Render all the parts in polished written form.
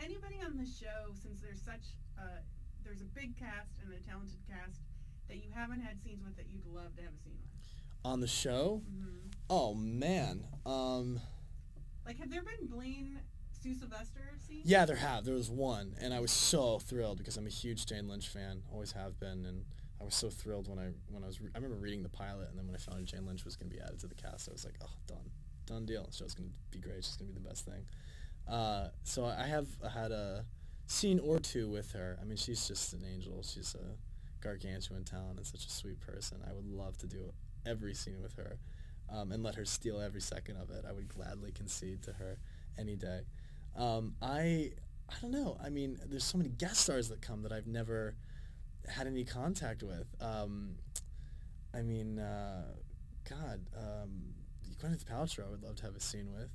anybody on the show, since there's a big cast and a talented cast, that you haven't had scenes with that you'd love to have a scene with? On the show? Mm-hmm. Oh, man. Like, have there been Blaine Sue Sylvester scenes? Yeah, there was one, and I was so thrilled because I'm a huge Jane Lynch fan, always have been, and I was so thrilled when I remember reading the pilot, and then when I found out Jane Lynch was going to be added to the cast, I was like, oh, done deal. The show's going to be great. She's going to be the best thing. So I have had a scene or two with her. I mean, she's just an angel. She's a gargantuan talent and such a sweet person. I would love to do every scene with her, and let her steal every second of it. I would gladly concede to her any day. I don't know. I mean, there's so many guest stars that come that I've never had any contact with. I mean, God, Gwyneth Paltrow I would love to have a scene with,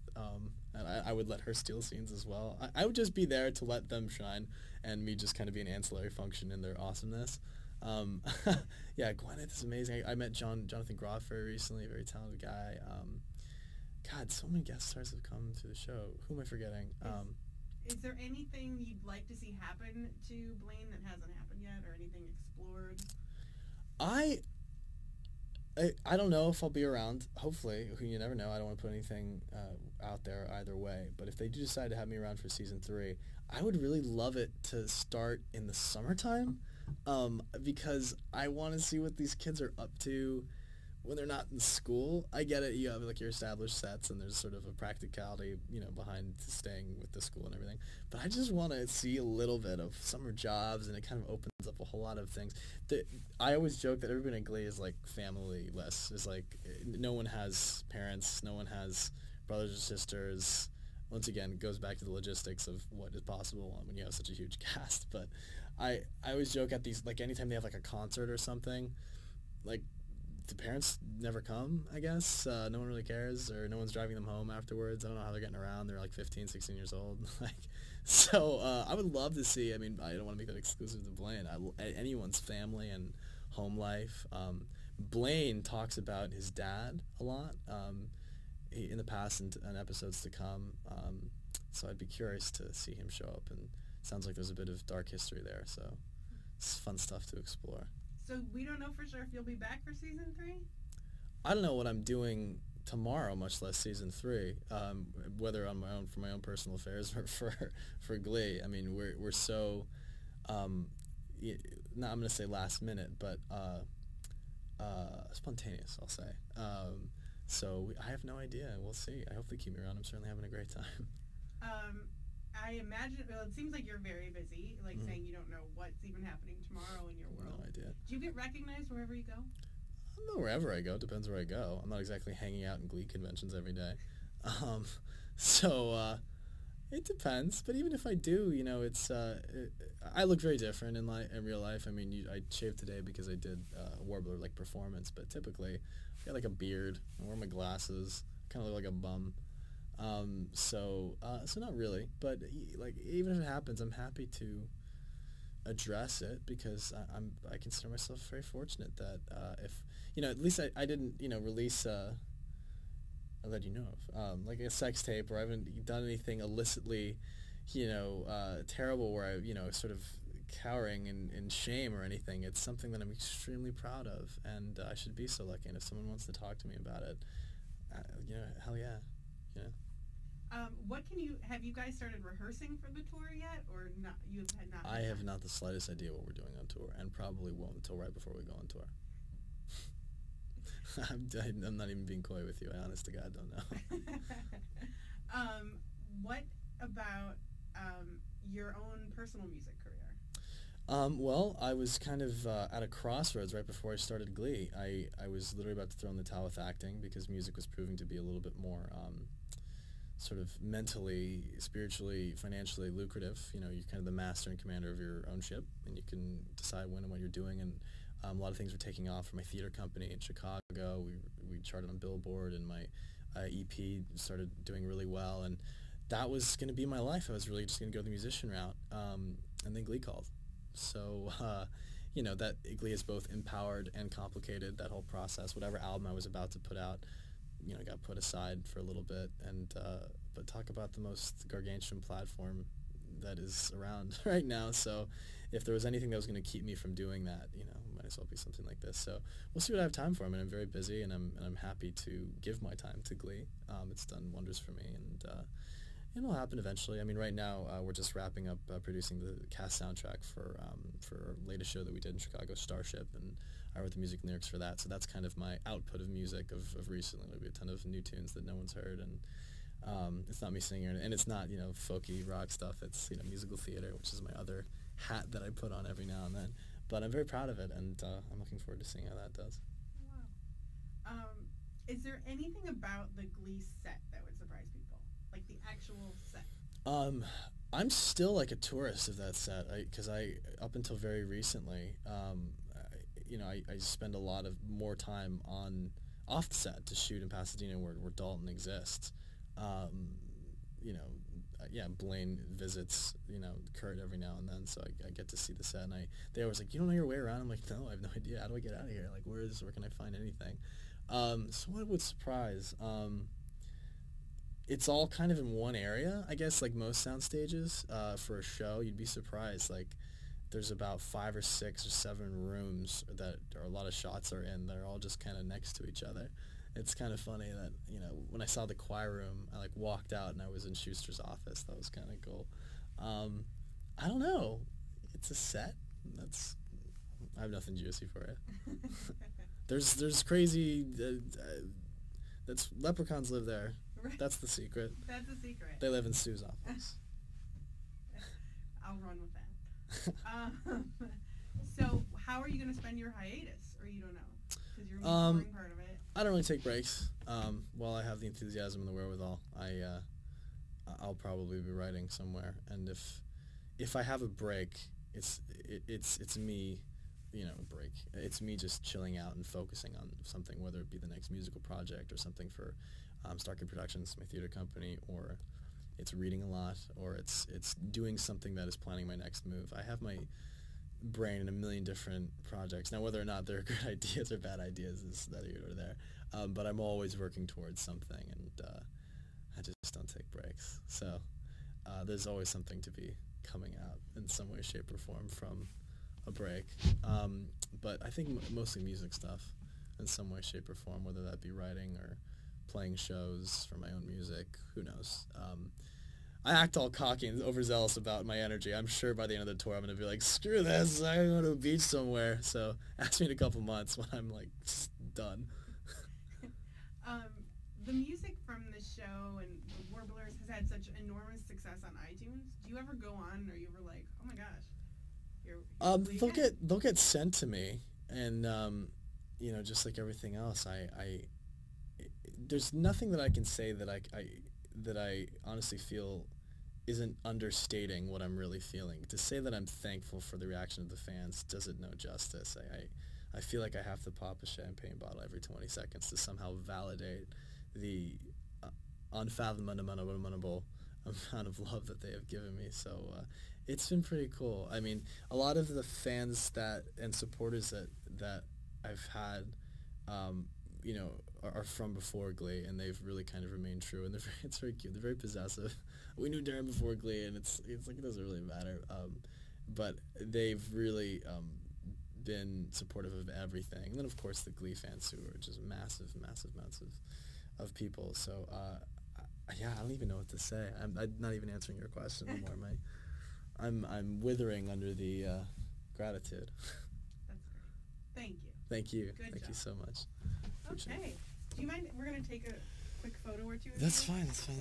and I would let her steal scenes as well. I would just be there to let them shine, and me just kind of be an ancillary function in their awesomeness. Yeah, Gwyneth is amazing. I met Jonathan Groff very recently, a very talented guy. God, so many guest stars have come to the show. Who am I forgetting? Is there anything you'd like to see happen to Blaine that hasn't happened yet, or anything explored? I don't know if I'll be around. Hopefully, you never know. I don't want to put anything out there either way. But if they do decide to have me around for season 3, I would really love it to start in the summertime, because I want to see what these kids are up to when they're not in school. I get it. You have like your established sets, and there's sort of a practicality, behind staying with the school and everything. But I just want to see a little bit of summer jobs, and it kind of opens up a whole lot of things. I always joke that everybody in Glee is like family-less. It's like no one has parents, no one has brothers or sisters. Once again, it goes back to the logistics of what is possible when you have such a huge cast. But I always joke at these, like anytime they have like a concert or something, like the parents never come, I guess. No one really cares, or no one's driving them home afterwards. I don't know how they're getting around. They're like 15, 16 years old. So I would love to see, I mean, I don't want to make that exclusive to Blaine. Anyone's family and home life. Blaine talks about his dad a lot in the past and episodes to come. So I'd be curious to see him show up, and it sounds like there's a bit of dark history there, so it's fun stuff to explore. So we don't know for sure if you'll be back for season 3? I don't know what I'm doing tomorrow, much less season 3, whether on my own, for my own personal affairs, or for Glee. I mean, we're so, not I'm going to say last minute, but spontaneous, I'll say. So I have no idea. We'll see. I hope they keep me around. I'm certainly having a great time. I imagine, well, it seems like you're very busy, like saying you don't know what's even happening tomorrow in your world. No idea. Do you get recognized wherever you go? I don't know, wherever I go. It depends where I go. I'm not exactly hanging out in Glee conventions every day. So it depends. But even if I do, it's I look very different in real life. I mean, I shaved today because I did a Warbler-like performance, but typically I got like a beard, I wear my glasses, kind of look like a bum. So not really, but like even if it happens, I'm happy to address it, because I consider myself very fortunate that if at least I didn't release I'll let you know of like a sex tape, or I haven't done anything illicitly terrible where I sort of cowering in shame or anything. It's something that I'm extremely proud of, and I should be so lucky. And if someone wants to talk to me about it, hell yeah. Have you guys started rehearsing for the tour yet, or not? You have not. I have not the slightest idea what we're doing on tour, and probably won't until right before we go on tour. I'm not even being coy with you. I honest to God don't know. What about your own personal music career? Well, I was kind of at a crossroads right before I started Glee. I was literally about to throw in the towel with acting, because music was proving to be a little bit more sort of mentally, spiritually, financially lucrative. You're kind of the master and commander of your own ship, and you can decide when and what you're doing. And a lot of things were taking off for my theater company in Chicago. We charted on Billboard, and my EP started doing really well. And that was going to be my life. I was really just going to go the musician route. And then Glee called. So, that Glee is both empowered and complicated, that whole process. Whatever album I was about to put out, got put aside for a little bit. And but talk about the most gargantuan platform that is around right now. So if there was anything that was going to keep me from doing that, you know, it might as well be something like this. So we'll see what I have time for. I mean, I'm very busy, and I'm happy to give my time to Glee. It's done wonders for me, and it'll happen eventually. I mean, right now we're just wrapping up producing the cast soundtrack for our latest show that we did in Chicago, Starship, and I wrote the music and lyrics for that. So that's kind of my output of music of recently. There'll be a ton of new tunes that no one's heard, and it's not me singing, and it's not, you know, folky rock stuff. It's, you know, musical theater, which is my other hat that I put on every now and then. But I'm very proud of it, and I'm looking forward to seeing how that does. Wow. Is there anything about the Glee set that would surprise people? Like the actual set? I'm still like a tourist of that set, because I up until very recently, you know, I spend a lot of more time off the set to shoot in Pasadena where Dalton exists. You know, yeah, Blaine visits, you know, Kurt every now and then, so I get to see the set, and they always like, you don't know your way around? I'm like, no, I have no idea. How do I get out of here? Like, where can I find anything? So what would surprise? It's all kind of in one area, I guess, like most sound stages. For a show, you'd be surprised. Like, there's about 5 or 6 or 7 rooms that a lot of shots are in. They're all just kind of next to each other. It's kind of funny that, you know, when I saw the choir room, I like walked out and I was in Schuster's office. That was kind of cool. I don't know. It's a set. I have nothing juicy for it. There's crazy. That's leprechauns live there. Right. That's the secret. That's the secret. They live in Sue's office. I'll run with that. So how are you going to spend your hiatus, or you don't know? Because you're touring part of it. I don't really take breaks. While I have the enthusiasm and the wherewithal, I'll probably be writing somewhere. And if I have a break, it's me, you know, a break. It's me just chilling out and focusing on something, whether it be the next musical project or something for Starkey Productions, my theater company, or it's reading a lot, or it's doing something that is planning my next move. I have my brain in a million different projects. Now, whether or not they're good ideas or bad ideas is neither here nor there. But I'm always working towards something, and I just don't take breaks. So there's always something to be coming out in some way, shape, or form from a break. But I think mostly music stuff in some way, shape, or form, whether that be writing or playing shows for my own music. Who knows? I act all cocky and overzealous about my energy. I'm sure by the end of the tour I'm going to be like, screw this, I'm going to go to a beach somewhere. So ask me in a couple months when I'm like just done. The music from the show and the Warblers has had such enormous success on iTunes. Do you ever go on, and are you ever like, oh my gosh? They'll get sent to me, and you know, just like everything else, there's nothing that I can say that I honestly feel isn't understating what I'm really feeling. To say that I'm thankful for the reaction of the fans does it no justice. I feel like I have to pop a champagne bottle every 20 seconds to somehow validate the unfathomable amount of love that they have given me. So it's been pretty cool. I mean, a lot of the fans and supporters that I've had, you know, are from before Glee, and they've really kind of remained true, and it's very cute. They're very possessive. We knew Darren before Glee, and it's like it doesn't really matter. But they've really been supportive of everything. And then, of course, the Glee fans, who are just massive amounts of people. So, yeah, I don't even know what to say. I'm not even answering your question anymore. I'm withering under the gratitude. That's great. Thank you. Thank you. Good Thank job. you so much. Okay. Do you mind? We're going to take a quick photo or two. That's fine. That's fine.